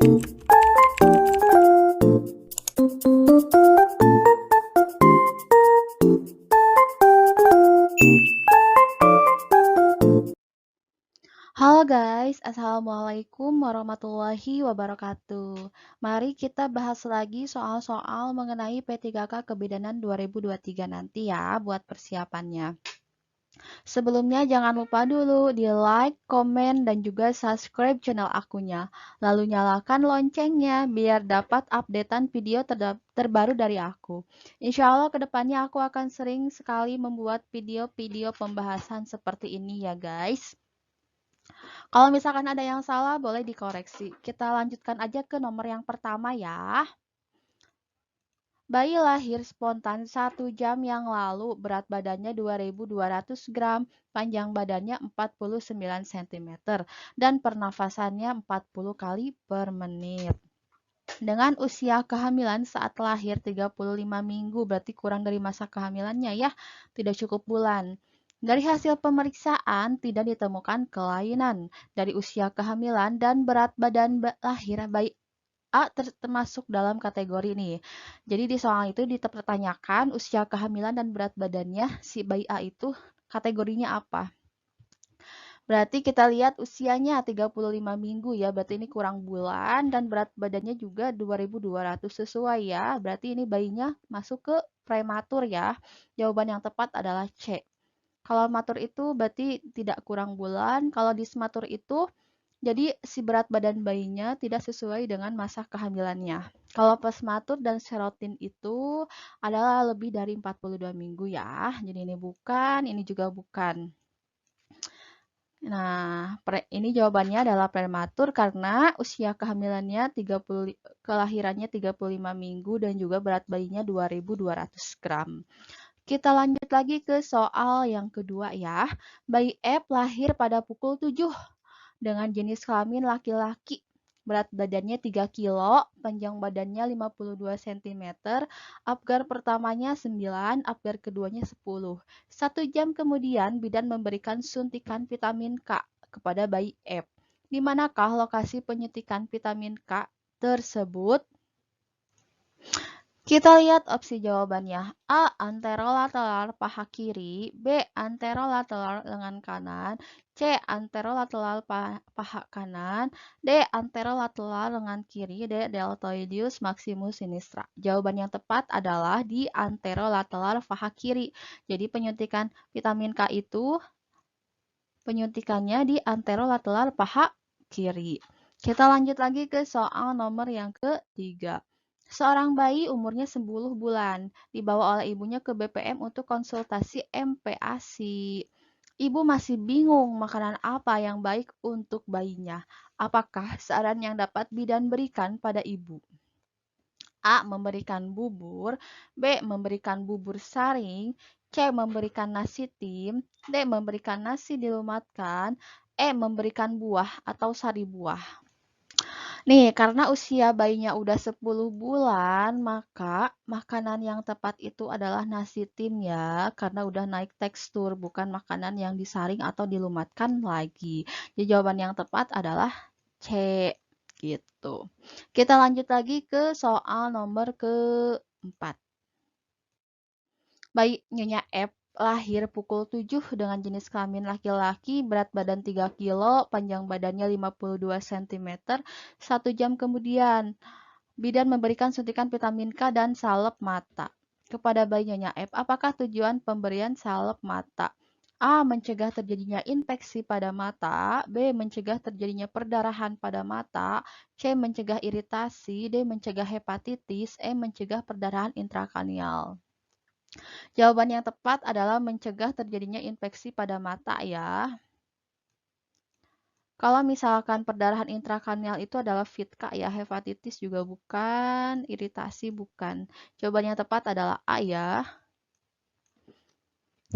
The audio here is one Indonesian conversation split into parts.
Halo guys, Assalamualaikum warahmatullahi wabarakatuh. Mari kita bahas lagi soal-soal mengenai P3K Kebidanan 2023 nanti ya buat persiapannya. Sebelumnya jangan lupa dulu di like, komen, dan juga subscribe channel akunya. Lalu nyalakan loncengnya biar dapat updatean video terbaru dari aku. Insya Allah kedepannya aku akan sering sekali membuat video-video pembahasan seperti ini ya guys. Kalau misalkan ada yang salah, boleh dikoreksi. Kita lanjutkan aja ke nomor yang pertama ya. Bayi lahir spontan 1 jam yang lalu, berat badannya 2.200 gram, panjang badannya 49 cm, dan pernafasannya 40 kali per menit. Dengan usia kehamilan saat lahir 35 minggu, berarti kurang dari masa kehamilannya ya, tidak cukup bulan. Dari hasil pemeriksaan tidak ditemukan kelainan dari usia kehamilan dan berat badan lahir bayi A termasuk dalam kategori ini. Jadi di soal itu dipertanyakan usia kehamilan dan berat badannya si bayi A itu kategorinya apa. Berarti kita lihat usianya 35 minggu ya, berarti ini kurang bulan dan berat badannya juga 2.200 sesuai ya. Berarti ini bayinya masuk ke prematur ya. Jawaban yang tepat adalah C. Kalau matur itu berarti tidak kurang bulan, kalau dismatur itu jadi si berat badan bayinya tidak sesuai dengan masa kehamilannya. Kalau pesmatur dan serotin itu adalah lebih dari 42 minggu ya. Jadi ini bukan, ini juga bukan. Nah, ini jawabannya adalah prematur karena usia kehamilannya kelahirannya 35 minggu dan juga berat bayinya 2.200 gram. Kita lanjut lagi ke soal yang kedua ya. Bayi F lahir pada pukul 7 dengan jenis kelamin laki-laki. Berat badannya 3 kilo, panjang badannya 52 cm, Apgar pertamanya 9, Apgar keduanya 10. 1 jam kemudian bidan memberikan suntikan vitamin K kepada bayi F. Di manakah lokasi penyuntikan vitamin K tersebut? Kita lihat opsi jawabannya. A. Anterolateral paha kiri. B. Anterolateral lengan kanan. C. Anterolateral paha kanan. D. Anterolateral lengan kiri. D. Deltoideus maximus sinistra. Jawaban yang tepat adalah di anterolateral paha kiri. Jadi penyuntikan vitamin K itu penyuntikannya di anterolateral paha kiri. Kita lanjut lagi ke soal nomor yang ketiga. Seorang bayi umurnya 10 bulan dibawa oleh ibunya ke BPM untuk konsultasi MPASI. Ibu masih bingung makanan apa yang baik untuk bayinya. Apakah saran yang dapat bidan berikan pada ibu? A. Memberikan bubur. B. Memberikan bubur saring. C. Memberikan nasi tim. D. Memberikan nasi dilumatkan. E. Memberikan buah atau sari buah. Nih, karena usia bayinya udah 10 bulan, maka makanan yang tepat itu adalah nasi tim ya, karena udah naik tekstur, bukan makanan yang disaring atau dilumatkan lagi. Jadi jawaban yang tepat adalah C, gitu. Kita lanjut lagi ke soal nomor keempat. Bayi Nyonya F lahir pukul 7 dengan jenis kelamin laki-laki, berat badan 3 kilo, panjang badannya 52 cm. 1 jam kemudian, bidan memberikan suntikan vitamin K dan salep mata kepada bayi Nyonya F. Apakah tujuan pemberian salep mata? A. Mencegah terjadinya infeksi pada mata. B. Mencegah terjadinya perdarahan pada mata. C. Mencegah iritasi. D. Mencegah hepatitis. E. Mencegah perdarahan intrakranial. Jawaban yang tepat adalah mencegah terjadinya infeksi pada mata ya. Kalau misalkan perdarahan intrakranial itu adalah FITK ya, hepatitis juga bukan, iritasi bukan. Jawaban yang tepat adalah A ya.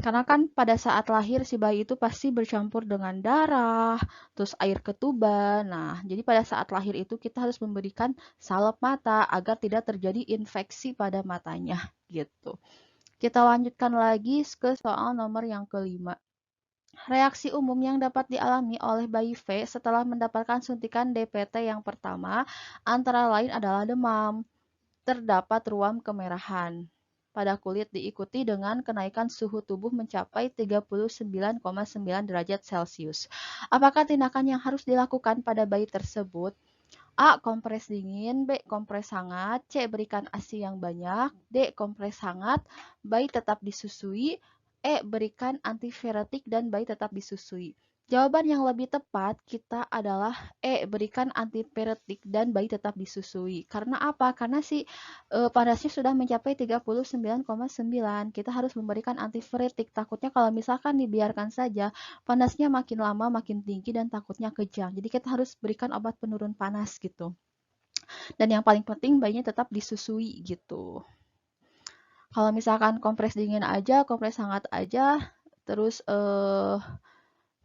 Karena kan pada saat lahir si bayi itu pasti bercampur dengan darah, terus air ketuban. Nah, jadi pada saat lahir itu kita harus memberikan salep mata agar tidak terjadi infeksi pada matanya gitu. Kita lanjutkan lagi ke soal nomor yang kelima. Reaksi umum yang dapat dialami oleh bayi V setelah mendapatkan suntikan DPT yang pertama antara lain adalah demam, terdapat ruam kemerahan pada kulit diikuti dengan kenaikan suhu tubuh mencapai 39,9 derajat Celcius. Apakah tindakan yang harus dilakukan pada bayi tersebut? A. Kompres dingin. B. Kompres hangat. C. Berikan ASI yang banyak. D. Kompres hangat. Bayi tetap disusui. E. Berikan antiviretik dan bayi tetap disusui. Jawaban yang lebih tepat kita adalah E. Berikan antiviretik dan bayi tetap disusui. Karena apa? Karena si panasnya sudah mencapai 39,9. Kita harus memberikan antiviretik. Takutnya kalau misalkan dibiarkan saja, panasnya makin lama makin tinggi dan takutnya kejang. Jadi kita harus berikan obat penurun panas gitu. Dan yang paling penting bayinya tetap disusui gitu. Kalau misalkan kompres dingin aja, kompres hangat aja, terus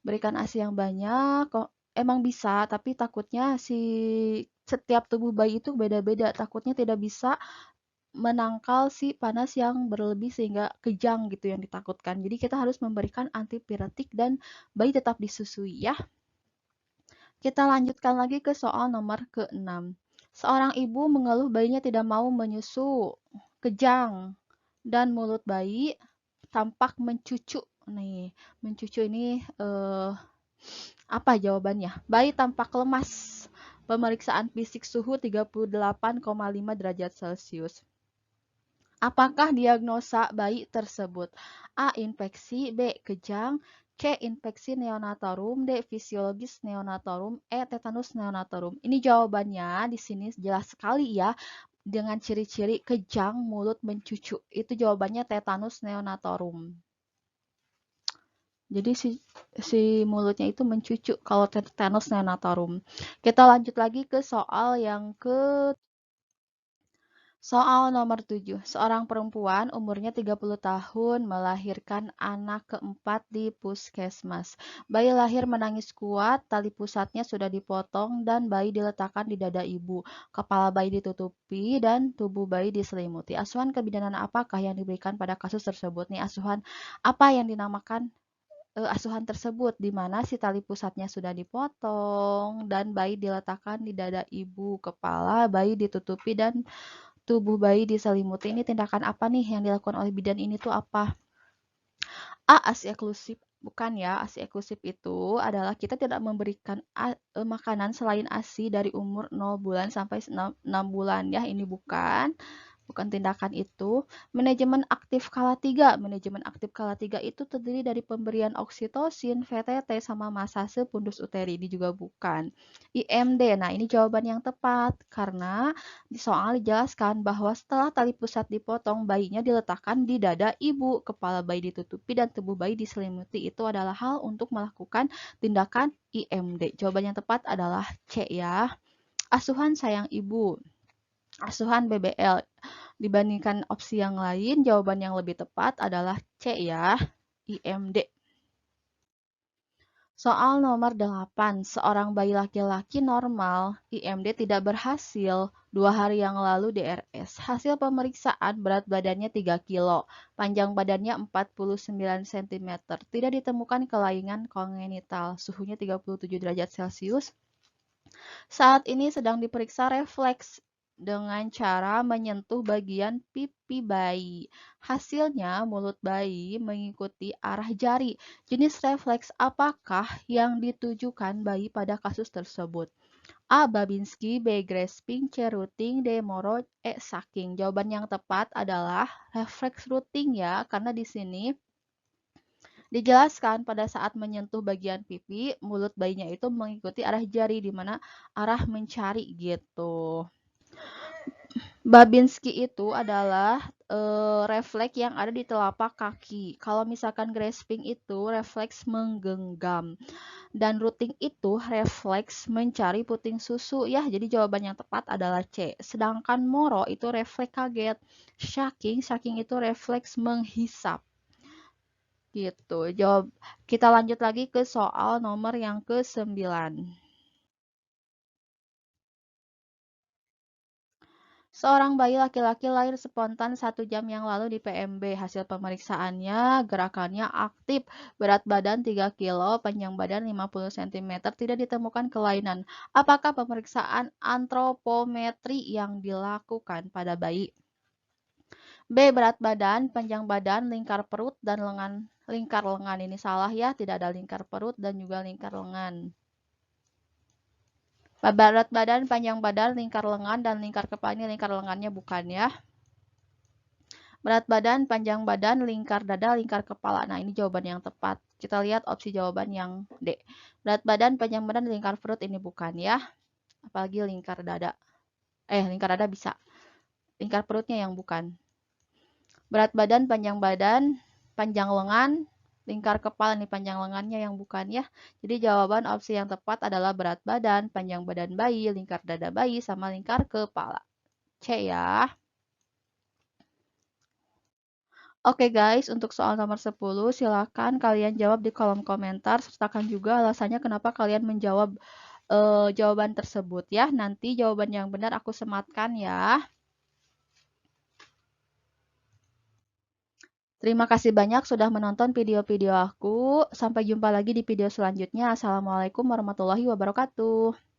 berikan ASI yang banyak, kok emang bisa, tapi takutnya si setiap tubuh bayi itu beda-beda. Takutnya tidak bisa menangkal si panas yang berlebih sehingga kejang gitu yang ditakutkan. Jadi kita harus memberikan antipiretik dan bayi tetap disusui ya. Kita lanjutkan lagi ke soal nomor ke-6. Seorang ibu mengeluh bayinya tidak mau menyusu, kejang, dan mulut bayi tampak mencucu. Nih, mencucu ini apa jawabannya? Bayi tampak lemas. Pemeriksaan fisik suhu 38,5 derajat Celcius. Apakah diagnosa bayi tersebut? A. Infeksi. B. Kejang. C. Infeksi neonatorum. D. Fisiologis neonatorum. E. Tetanus neonatorum. Ini jawabannya di sini jelas sekali ya. Dengan ciri-ciri kejang, mulut mencucu. Itu jawabannya tetanus neonatorum. Jadi si mulutnya itu mencucu kalau tetanus neonatorum. Kita lanjut lagi ke soal yang Soal nomor 7. Seorang perempuan umurnya 30 tahun melahirkan anak keempat di puskesmas. Bayi lahir menangis kuat, tali pusatnya sudah dipotong dan bayi diletakkan di dada ibu. Kepala bayi ditutupi dan tubuh bayi diselimuti. Asuhan kebidanan apakah yang diberikan pada kasus tersebut? Nih asuhan apa yang dinamakan asuhan tersebut di mana si tali pusatnya sudah dipotong dan bayi diletakkan di dada ibu, kepala bayi ditutupi dan tubuh bayi diselimuti. Ini tindakan apa nih yang dilakukan oleh bidan ini tuh apa? A. ASI eksklusif. Bukan ya, ASI eksklusif itu adalah kita tidak memberikan makanan selain ASI dari umur 0 bulan sampai 6 bulan ya. Ini bukan tindakan itu. Manajemen aktif kala 3. Manajemen aktif kala 3 itu terdiri dari pemberian oksitosin, VTT, sama masase pundus uteri. Ini juga bukan. IMD, nah ini jawaban yang tepat. Karena di soal dijelaskan bahwa setelah tali pusat dipotong, bayinya diletakkan di dada ibu, kepala bayi ditutupi, dan tubuh bayi diselimuti. Itu adalah hal untuk melakukan tindakan IMD. Jawaban yang tepat adalah C ya. Asuhan sayang ibu. Asuhan BBL. Dibandingkan opsi yang lain, jawaban yang lebih tepat adalah C ya, IMD. Soal nomor 8. Seorang bayi laki-laki normal, IMD tidak berhasil 2 hari yang lalu DRS. Hasil pemeriksaan berat badannya 3 kilo, panjang badannya 49 cm. Tidak ditemukan kelainan kongenital, suhunya 37 derajat Celcius. Saat ini sedang diperiksa refleks dengan cara menyentuh bagian pipi bayi. Hasilnya, mulut bayi mengikuti arah jari. Jenis refleks apakah yang ditujukan bayi pada kasus tersebut? A. Babinski, B. Grasping, C. Rooting, D. Moro, E. Sucking. Jawaban yang tepat adalah refleks rooting ya, karena di sini dijelaskan pada saat menyentuh bagian pipi, mulut bayinya itu mengikuti arah jari di mana arah mencari gitu. Babinski itu adalah refleks yang ada di telapak kaki. Kalau misalkan grasping itu refleks menggenggam. Dan rooting itu refleks mencari puting susu ya. Jadi jawaban yang tepat adalah C. Sedangkan moro itu refleks kaget. Shaking itu refleks menghisap. Gitu. Kita lanjut lagi ke soal nomor yang ke-9. Seorang bayi laki-laki lahir spontan 1 jam yang lalu di PMB. Hasil pemeriksaannya, gerakannya aktif, berat badan 3 kilo, panjang badan 50 cm, tidak ditemukan kelainan. Apakah pemeriksaan antropometri yang dilakukan pada bayi? B. Berat badan, panjang badan, lingkar perut, dan lengan. Lingkar lengan ini salah ya, tidak ada lingkar perut dan juga lingkar lengan. Berat badan, panjang badan, lingkar lengan, dan lingkar kepala ini lingkar lengannya bukan ya. Berat badan, panjang badan, lingkar dada, lingkar kepala. Nah, ini jawaban yang tepat. Kita lihat opsi jawaban yang D. Berat badan, panjang badan, lingkar perut ini bukan ya. Apalagi lingkar dada. Lingkar dada bisa. Lingkar perutnya yang bukan. Berat badan, panjang lengan, lingkar kepala nih panjang lengannya yang bukan ya. Jadi jawaban opsi yang tepat adalah berat badan, panjang badan bayi, lingkar dada bayi, sama lingkar kepala. C ya. Oke guys, untuk soal nomor 10, silakan kalian jawab di kolom komentar, sertakan juga alasannya kenapa kalian menjawab jawaban tersebut ya. Nanti jawaban yang benar aku sematkan ya. Terima kasih banyak sudah menonton video-video aku. Sampai jumpa lagi di video selanjutnya. Assalamualaikum warahmatullahi wabarakatuh.